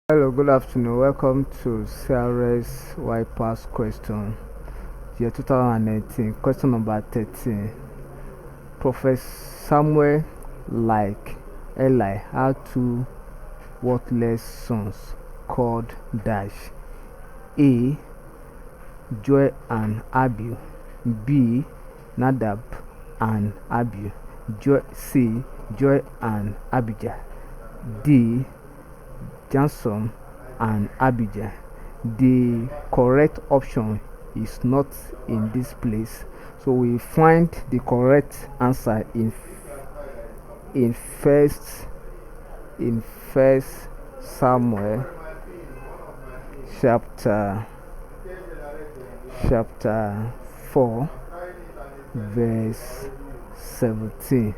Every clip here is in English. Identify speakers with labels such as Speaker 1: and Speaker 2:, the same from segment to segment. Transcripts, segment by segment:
Speaker 1: Hello, good afternoon. Welcome to CRS PAST question, year 2019. Question number 13. Prophet Samuel, like Eli, had two worthless sons called Dash. A. Joy and Abiu. B. Nadab and Abiu. C. Joy and Abijah. D. Johnson and Abijah. The correct option is not in this place, so we find the correct answer in first Samuel chapter 4 verse 17,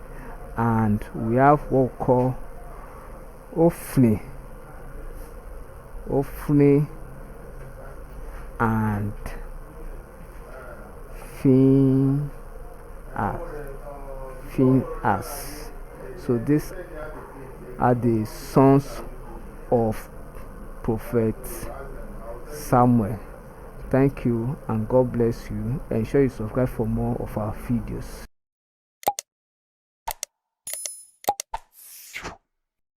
Speaker 1: and we have what we call Ophni and Phinehas. So these are the sons of Prophet Samuel. Thank you and God bless you. Ensure you subscribe for more of our videos.